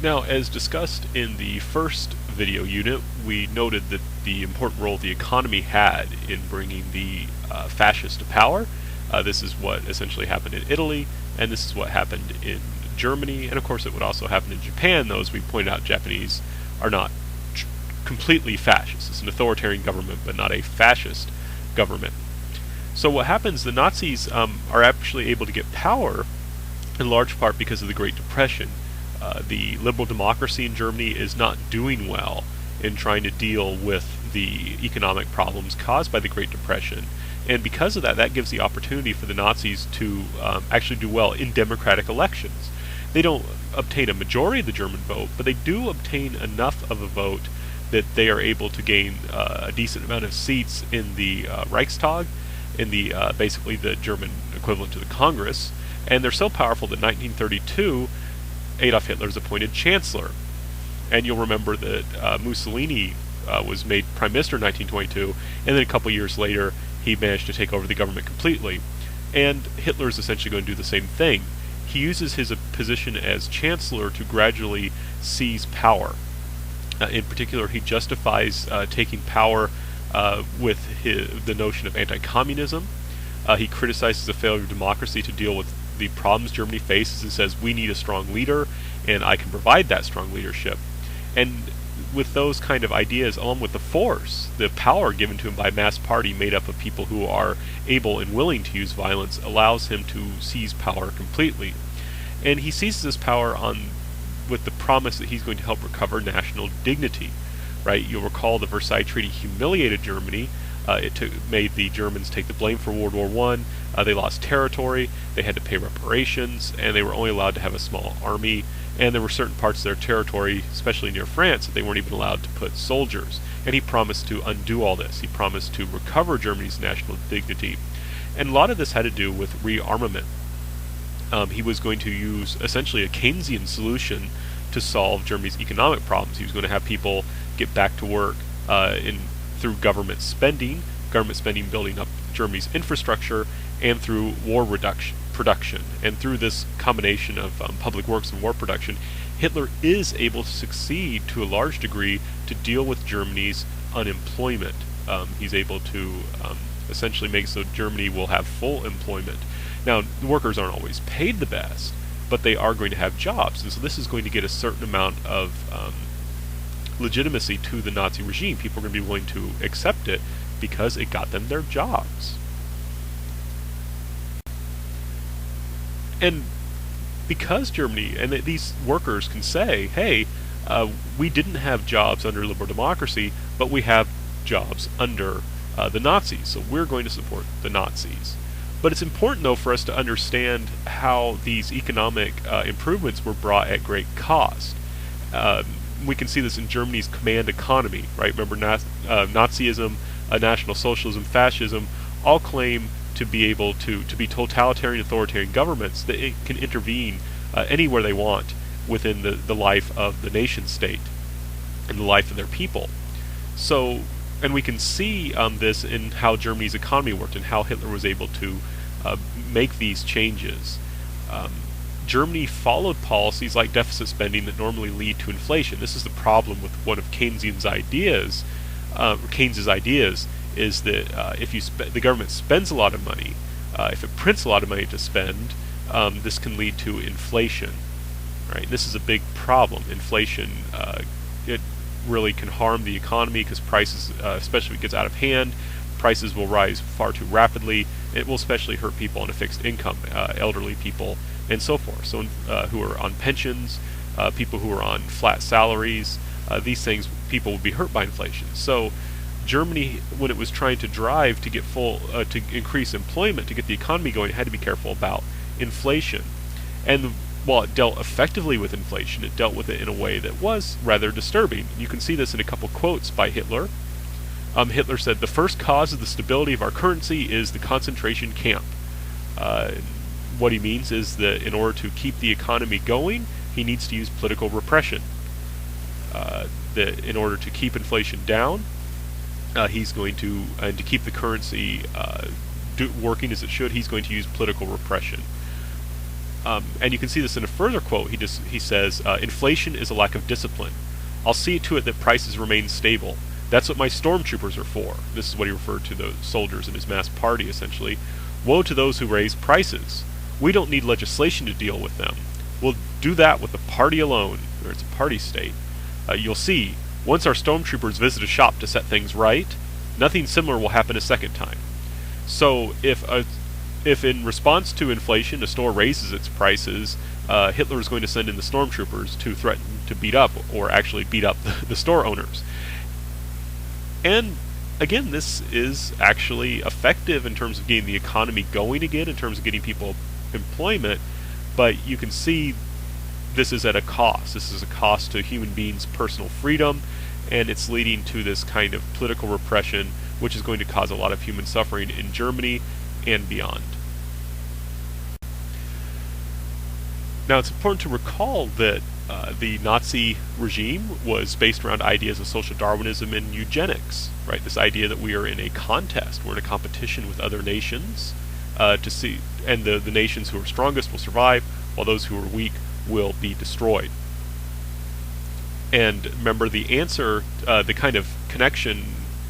Now, as discussed in the first video unit, we noted that the important role the economy had in bringing the fascists to power. This is what essentially happened in Italy, and this is what happened in Germany, and of course it would also happen in Japan, though, as we pointed out, Japanese are not completely fascist. It's an authoritarian government, but not a fascist government. So what happens, the Nazis are actually able to get power in large part because of the Great Depression. The liberal democracy in Germany is not doing well in trying to deal with the economic problems caused by the Great Depression. And because of that, that gives the opportunity for the Nazis to actually do well in democratic elections. They don't obtain a majority of the German vote, but they do obtain enough of a vote that they are able to gain a decent amount of seats in the Reichstag, in the basically the German equivalent to the Congress. And they're so powerful that in 1932, Adolf Hitler is appointed Chancellor. And you'll remember that Mussolini was made Prime Minister in 1922, and then a couple years later, he managed to take over the government completely. And Hitler is essentially going to do the same thing. He uses his position as Chancellor to gradually seize power. In particular, he justifies taking power with the notion of anti-communism. He criticizes the failure of democracy to deal with the problems Germany faces and says, we need a strong leader, and I can provide that strong leadership. And with those kind of ideas, along with the force, the power given to him by a mass party made up of people who are able and willing to use violence, allows him to seize power completely. And he seizes this power with the promise that he's going to help recover national dignity. Right? You'll recall the Versailles Treaty humiliated Germany. Made the Germans take the blame for World War I. They lost territory, they had to pay reparations, and they were only allowed to have a small army. And there were certain parts of their territory, especially near France, that they weren't even allowed to put soldiers. And he promised to undo all this. He promised to recover Germany's national dignity. And a lot of this had to do with rearmament. He was going to use essentially a Keynesian solution to solve Germany's economic problems. He was going to have people get back to work through government spending building up Germany's infrastructure, and through war production. And through this combination of public works and war production, Hitler is able to succeed to a large degree to deal with Germany's unemployment. He's able to essentially make so Germany will have full employment. Now, the workers aren't always paid the best, but they are going to have jobs, and so this is going to get a certain amount of legitimacy to the Nazi regime. People are going to be willing to accept it because it got them their jobs. And because Germany, and these workers can say, hey, we didn't have jobs under liberal democracy, but we have jobs under the Nazis, so we're going to support the Nazis. But it's important, though, for us to understand how these economic improvements were brought at great cost. We can see this in Germany's command economy, right? Remember, Nazism, National Socialism, Fascism, all claim to be able to be totalitarian, authoritarian governments that it can intervene anywhere they want within the life of the nation state and the life of their people. So, and we can see this in how Germany's economy worked and how Hitler was able to make these changes. Germany followed policies like deficit spending that normally lead to inflation. This is the problem with one of Keynes's ideas. Is that if the government spends a lot of money, if it prints a lot of money to spend, this can lead to inflation. Right? This is a big problem. Inflation, it really can harm the economy because prices, especially if it gets out of hand, prices will rise far too rapidly. It will especially hurt people on a fixed income, elderly people, and so forth. So who are on pensions, people who are on flat salaries, these things, people will be hurt by inflation. So Germany, when it was trying to drive to get to increase employment, to get the economy going, it had to be careful about inflation. And while it dealt effectively with inflation, it dealt with it in a way that was rather disturbing. You can see this in a couple quotes by Hitler. Hitler said, "The first cause of the stability of our currency is the concentration camp." What he means is that in order to keep the economy going, he needs to use political repression. That in order to keep inflation down, he's going to, and to keep the currency working as it should, he's going to use political repression. And you can see this in a further quote. He says, "Inflation is a lack of discipline. I'll see to it that prices remain stable. That's what my stormtroopers are for." This is what he referred to the soldiers in his mass party, essentially. "Woe to those who raise prices. We don't need legislation to deal with them. We'll do that with the party alone," or it's a party state. "You'll see, once our stormtroopers visit a shop to set things right, nothing similar will happen a second time." So if in response to inflation a store raises its prices, Hitler is going to send in the stormtroopers to threaten to beat up, or actually beat up, the store owners. And again, this is actually effective in terms of getting the economy going again, in terms of getting people employment, but you can see this is at a cost. This is a cost to human beings' personal freedom, and it's leading to this kind of political repression, which is going to cause a lot of human suffering in Germany and beyond. Now, it's important to recall that the Nazi regime was based around ideas of social Darwinism and eugenics, right? This idea that we are in a contest, we're in a competition with other nations to see, and the nations who are strongest will survive, while those who are weak will be destroyed. And remember, the answer, the kind of connecting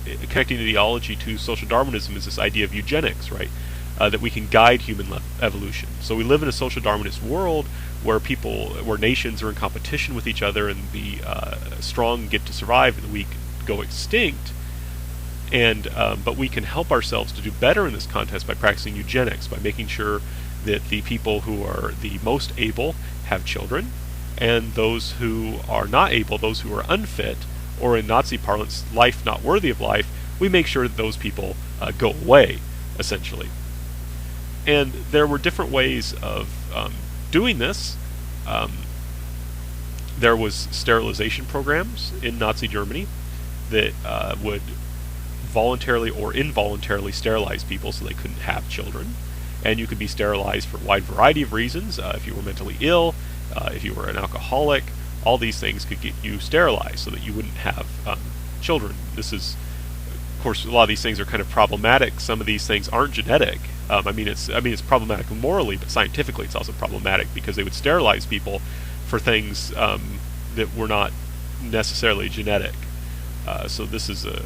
ideology to social Darwinism is this idea of eugenics, right? That we can guide human evolution. So we live in a social Darwinist world where nations are in competition with each other, and the strong get to survive and the weak go extinct. And but we can help ourselves to do better in this contest by practicing eugenics, by making sure that the people who are the most able have children, and those who are not able, those who are unfit, or in Nazi parlance, life not worthy of life, we make sure that those people go away, essentially. And there were different ways of doing this. There was sterilization programs in Nazi Germany that would voluntarily or involuntarily sterilize people so they couldn't have children. And you could be sterilized for a wide variety of reasons. If you were mentally ill, if you were an alcoholic, all these things could get you sterilized so that you wouldn't have children. This is, of course, a lot of these things are kind of problematic. Some of these things aren't genetic. It's problematic morally, but scientifically it's also problematic because they would sterilize people for things that were not necessarily genetic. So this is a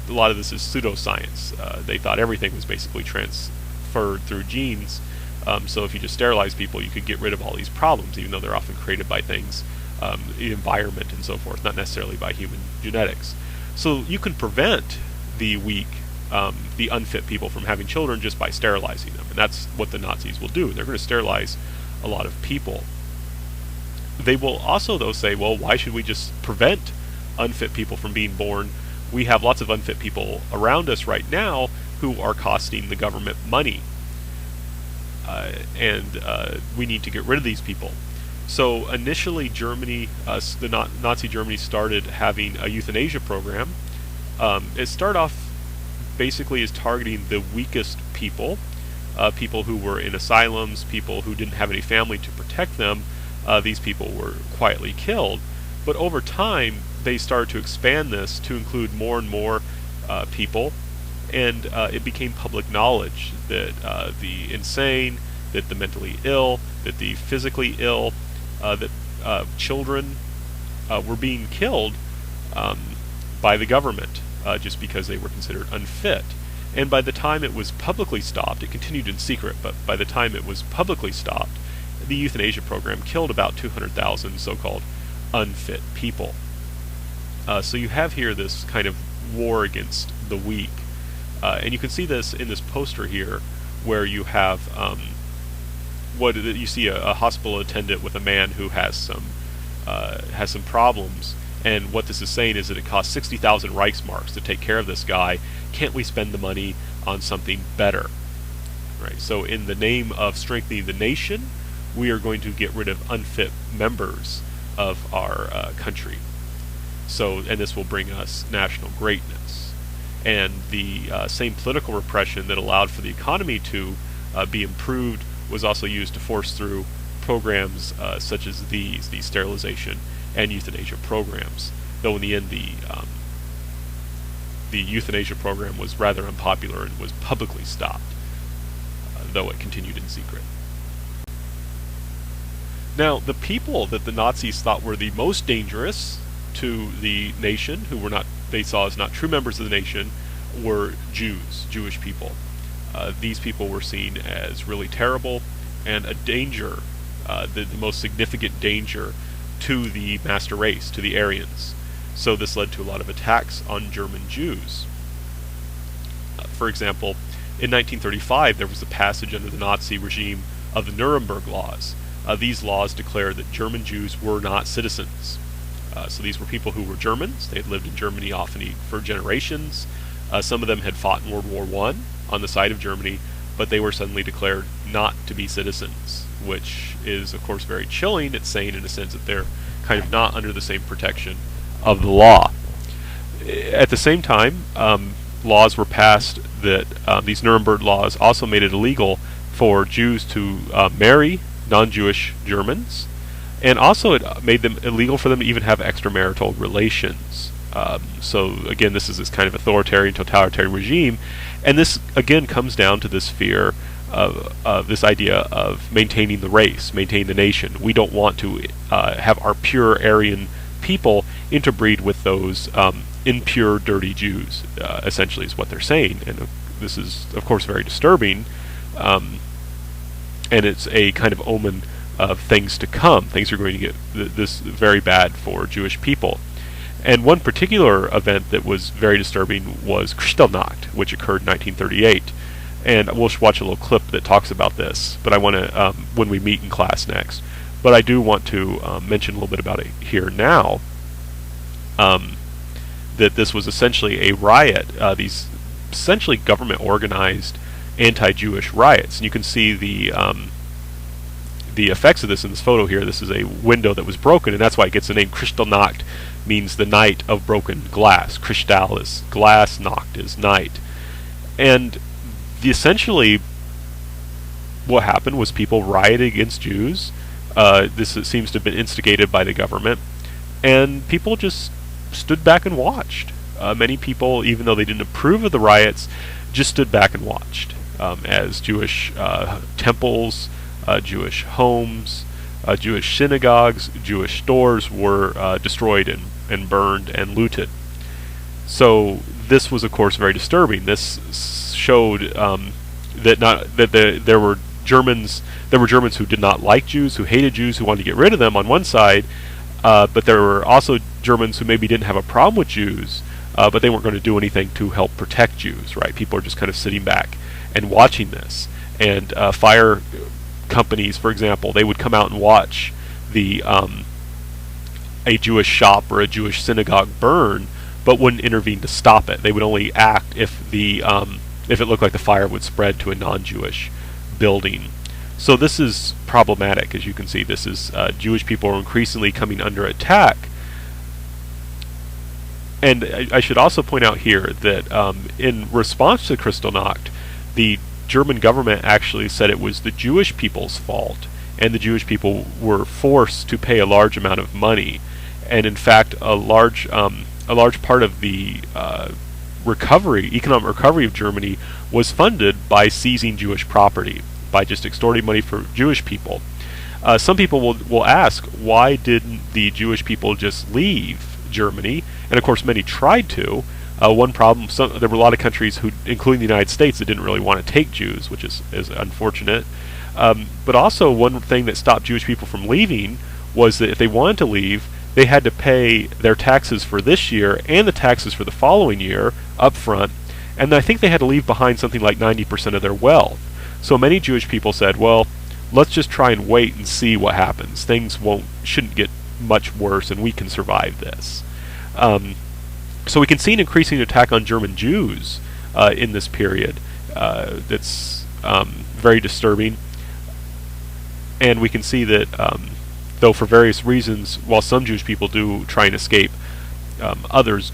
lot of this is pseudoscience. They thought everything was basically transferred through genes. So if you just sterilize people, you could get rid of all these problems, even though they're often created by things, the environment and so forth, not necessarily by human genetics. So you can prevent the weak, the unfit people from having children just by sterilizing them. And that's what the Nazis will do. They're going to sterilize a lot of people. They will also, though, say, well, why should we just prevent unfit people from being born? We have lots of unfit people around us right now who are costing the government money. And we need to get rid of these people. So initially, Germany, the Nazi Germany, started having a euthanasia program. It started off basically as targeting the weakest people, people who were in asylums, people who didn't have any family to protect them. These people were quietly killed. But over time, they started to expand this to include more and more people, and it became public knowledge that the insane, that the mentally ill, that the physically ill, that children were being killed by the government just because they were considered unfit. And by the time it was publicly stopped, it continued in secret, but by the time it was publicly stopped, the euthanasia program killed about 200,000 so-called unfit people. So you have here this kind of war against the weak. And you can see this in this poster here, where you have you see a hospital attendant with a man who has some problems, and what this is saying is that it costs 60,000 Reichsmarks to take care of this guy. Can't we spend the money on something better? Right. So in the name of strengthening the nation, we are going to get rid of unfit members of our country. So, and this will bring us national greatness. And the same political repression that allowed for the economy to be improved was also used to force through programs such as the sterilization and euthanasia programs. Though in the end, the euthanasia program was rather unpopular and was publicly stopped, though it continued in secret. Now, the people that the Nazis thought were the most dangerous to the nation, who were not, they saw as not true members of the nation, were Jews, Jewish people. These people were seen as really terrible and a danger, the most significant danger to the master race, to the Aryans. So this led to a lot of attacks on German Jews. For example, in 1935 there was a passage under the Nazi regime of the Nuremberg laws. These laws declared that German Jews were not citizens. So these were people who were Germans. They had lived in Germany often for generations. Some of them had fought in World War I on the side of Germany, but they were suddenly declared not to be citizens, which is, of course, very chilling. It's saying, in a sense, that they're kind of not under the same protection of the law. At the same time, laws were passed that these Nuremberg laws also made it illegal for Jews to marry non-Jewish Germans, and also it made them illegal for them to even have extramarital relations. So again, this is this kind of authoritarian, totalitarian regime, and this again comes down to this fear of this idea of maintaining the race, maintaining the nation. We don't want to have our pure Aryan people interbreed with those impure, dirty Jews, essentially is what they're saying. And this is, of course, very disturbing, and it's a kind of omen of things to come. Things are going to get this very bad for Jewish people. And one particular event that was very disturbing was Kristallnacht, which occurred in 1938. And we'll watch a little clip that talks about this, but I want to, when we meet in class next. But I do want to mention a little bit about it here now, that this was essentially a riot, these essentially government-organized anti-Jewish riots. And you can see the effects of this in this photo here. This is a window that was broken, and that's why it gets the name Kristallnacht, means the night of broken glass. Kristall is glass, Nacht is night. And essentially what happened was people rioted against Jews. This seems to have been instigated by the government, and people just stood back and watched. Many people, even though they didn't approve of the riots, just stood back and watched as Jewish temples, Jewish homes, Jewish synagogues, Jewish stores were destroyed and burned and looted. So this was, of course, very disturbing. This showed that there were Germans who did not like Jews, who hated Jews, who wanted to get rid of them on one side, but there were also Germans who maybe didn't have a problem with Jews, but they weren't going to do anything to help protect Jews, right? People are just kind of sitting back and watching this. And fire companies, for example, they would come out and watch a Jewish shop or a Jewish synagogue burn, but wouldn't intervene to stop it. They would only act if it looked like the fire would spread to a non-Jewish building. So this is problematic, as you can see. This is Jewish people are increasingly coming under attack. And I should also point out here that in response to Kristallnacht, the German government actually said it was the Jewish people's fault, and the Jewish people were forced to pay a large amount of money. And in fact, a large part of the economic recovery of Germany was funded by seizing Jewish property, by just extorting money for Jewish people. Some people will ask, why didn't the Jewish people just leave Germany? And of course, many tried to. One problem, there were a lot of countries, including the United States, that didn't really want to take Jews, which is unfortunate. But also, one thing that stopped Jewish people from leaving was that if they wanted to leave, they had to pay their taxes for this year and the taxes for the following year up front, and I think they had to leave behind something like 90% of their wealth. So many Jewish people said, well, let's just try and wait and see what happens. Things shouldn't get much worse, and we can survive this. So we can see an increasing attack on German Jews in this period that's very disturbing. And we can see that, though for various reasons, while some Jewish people do try and escape, others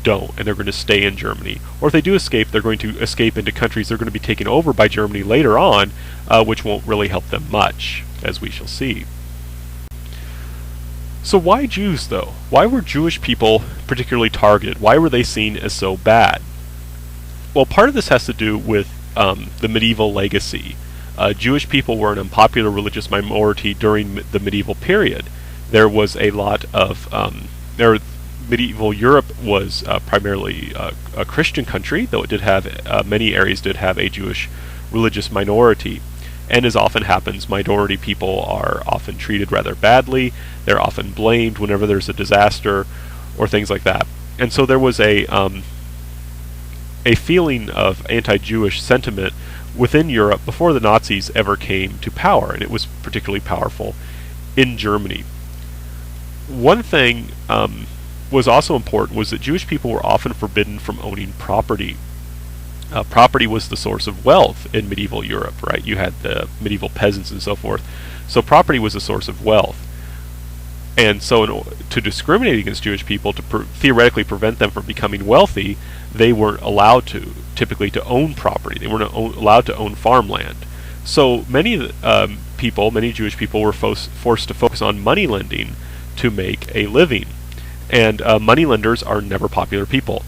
don't, and they're going to stay in Germany. Or if they do escape, they're going to escape into countries they're going to be taken over by Germany later on, which won't really help them much, as we shall see. So why Jews, though? Why were Jewish people particularly targeted? Why were they seen as so bad? Well, part of this has to do with the medieval legacy Jewish people were an unpopular religious minority during the medieval period. There was a lot of medieval Europe was primarily a Christian country, though it did have many areas did have a Jewish religious minority. And as often happens, minority people are often treated rather badly. They're often blamed whenever there's a disaster or things like that. And so there was a feeling of anti-Jewish sentiment within Europe before the Nazis ever came to power, and it was particularly powerful in Germany. One thing was also important was that Jewish people were often forbidden from owning property. Property was the source of wealth in medieval Europe, right? You had the medieval peasants and so forth. So property was a source of wealth. And so to discriminate against Jewish people, to theoretically prevent them from becoming wealthy, they weren't allowed typically to own property. They weren't allowed to own farmland. So many Jewish people were forced to focus on money lending to make a living. And moneylenders are never popular people.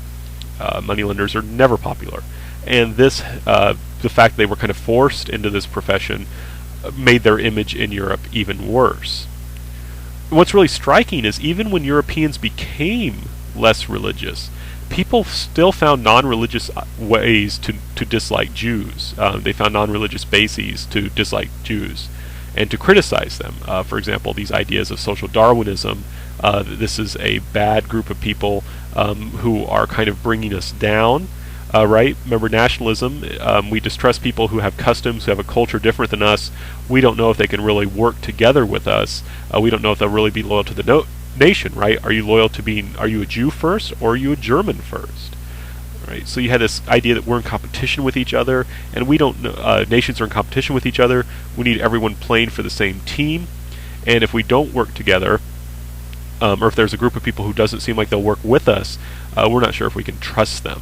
Moneylenders are never popular. And this, the fact they were kind of forced into this profession made their image in Europe even worse. What's really striking is even when Europeans became less religious, people still found non-religious ways to dislike Jews. They found non-religious bases to dislike Jews and to criticize them. For example, these ideas of social Darwinism, this is a bad group of people who are kind of bringing us down. Right? Remember nationalism? We distrust people who have customs, who have a culture different than us. We don't know if they can really work together with us. We don't know if they'll really be loyal to the nation, right? Are you a Jew first, or are you a German first? Right? So you had this idea that we're in competition with each other, and we don't know, nations are in competition with each other. We need everyone playing for the same team, and if we don't work together, or if there's a group of people who doesn't seem like they'll work with us, we're not sure if we can trust them.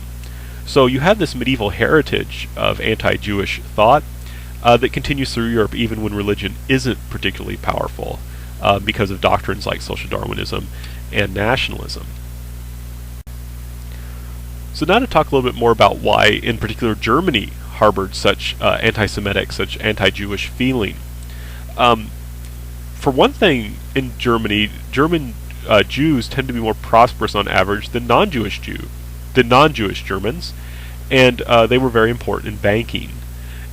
So you have this medieval heritage of anti-Jewish thought that continues through Europe even when religion isn't particularly powerful because of doctrines like social Darwinism and nationalism. So now to talk a little bit more about why, in particular, Germany harbored such anti-Semitic, such anti-Jewish feeling. For one thing, in Germany, German Jews tend to be more prosperous on average than non-Jewish Germans, and they were very important in banking.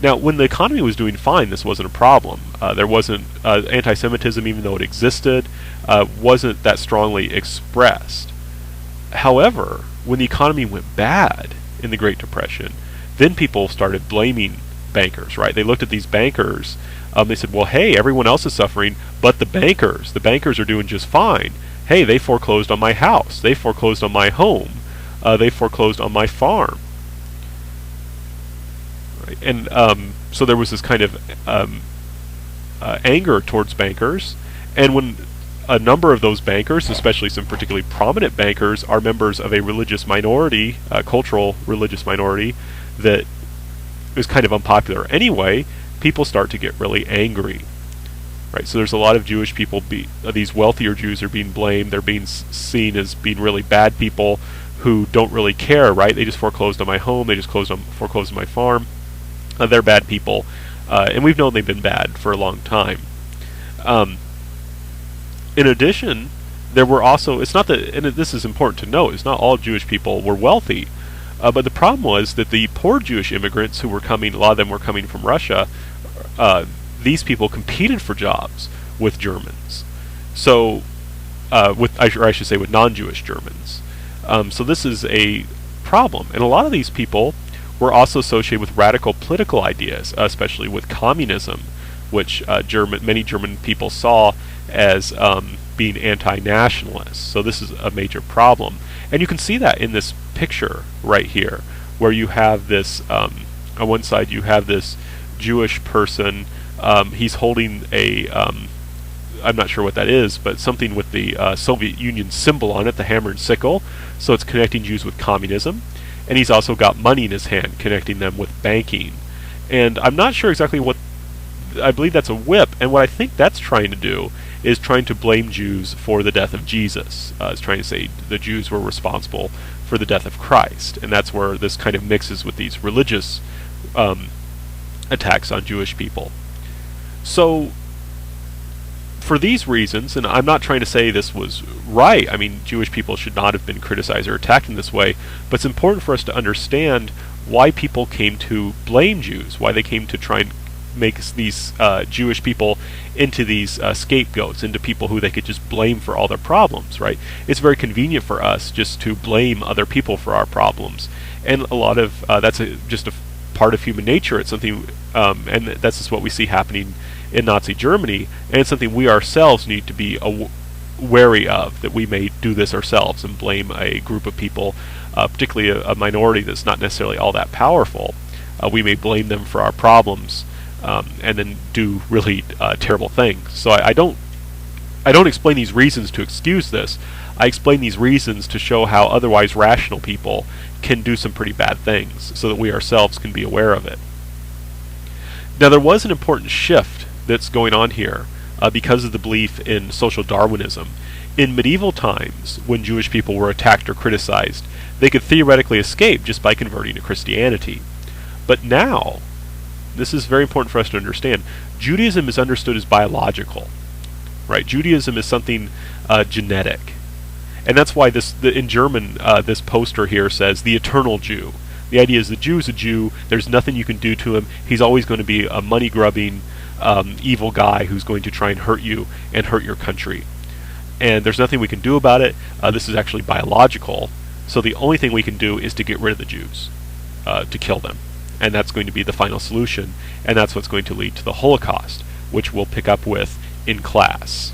Now, when the economy was doing fine, this wasn't a problem. There wasn't anti-Semitism, even though it existed, wasn't that strongly expressed. However, when the economy went bad in the Great Depression, then people started blaming bankers, right? They looked at these bankers, they said, well, hey, everyone else is suffering, but the bankers are doing just fine. Hey, they foreclosed on my house, they foreclosed on my home, they foreclosed on my farm. Right? And so there was this kind of anger towards bankers, and when a number of those bankers, especially some particularly prominent bankers, are members of a religious minority, cultural religious minority, that is kind of unpopular anyway, people start to get really angry. Right, so there's a lot of Jewish people, these wealthier Jews are being blamed, they're being seen as being really bad people who don't really care, right? They just foreclosed on my home, they just foreclosed on my farm. They're bad people, and we've known they've been bad for a long time. In addition, there were also, it's not that, and this is important to note, it's not all Jewish people were wealthy, but the problem was that the poor Jewish immigrants who were coming, a lot of them were coming from Russia, these people competed for jobs with Germans. So, I should say with non-Jewish Germans. So this is a problem. And a lot of these people were also associated with radical political ideas, especially with communism, which many German people saw as being anti-nationalist. So this is a major problem. And you can see that in this picture right here, where you have this, on one side you have this Jewish person, he's holding a, I'm not sure what that is, but something with the Soviet Union symbol on it, the hammer and sickle, so it's connecting Jews with communism. And he's also got money in his hand, connecting them with banking. And I'm not sure exactly what, I believe that's a whip, and what I think that's trying to do is trying to blame Jews for the death of Jesus. It's trying to say the Jews were responsible for the death of Christ, and that's where this kind of mixes with these religious attacks on Jewish people. So, for these reasons, and I'm not trying to say this was right, I mean, Jewish people should not have been criticized or attacked in this way, but it's important for us to understand why people came to blame Jews, why they came to try and make these Jewish people into these scapegoats, into people who they could just blame for all their problems, right? It's very convenient for us just to blame other people for our problems, and a lot of that's just a part of human nature. It's something, and that's just what we see happening in Nazi Germany, and it's something we ourselves need to be wary of, that we may do this ourselves and blame a group of people, particularly a minority that's not necessarily all that powerful. We may blame them for our problems, and then do really terrible things. So I don't explain these reasons to excuse this. I explain these reasons to show how otherwise rational people can do some pretty bad things, so that we ourselves can be aware of it. Now, there was an important shift that's going on here because of the belief in social Darwinism. In medieval times, when Jewish people were attacked or criticized, they could theoretically escape just by converting to Christianity. But now, this is very important for us to understand, Judaism is understood as biological, right? Judaism is something genetic. And that's why in German, this poster here says, the eternal Jew. The idea is the Jew's a Jew, there's nothing you can do to him, he's always going to be a money-grubbing, evil guy who's going to try and hurt you and hurt your country. And there's nothing we can do about it. This is actually biological, so the only thing we can do is to get rid of the Jews, to kill them. And that's going to be the final solution, and that's what's going to lead to the Holocaust, which we'll pick up with in class.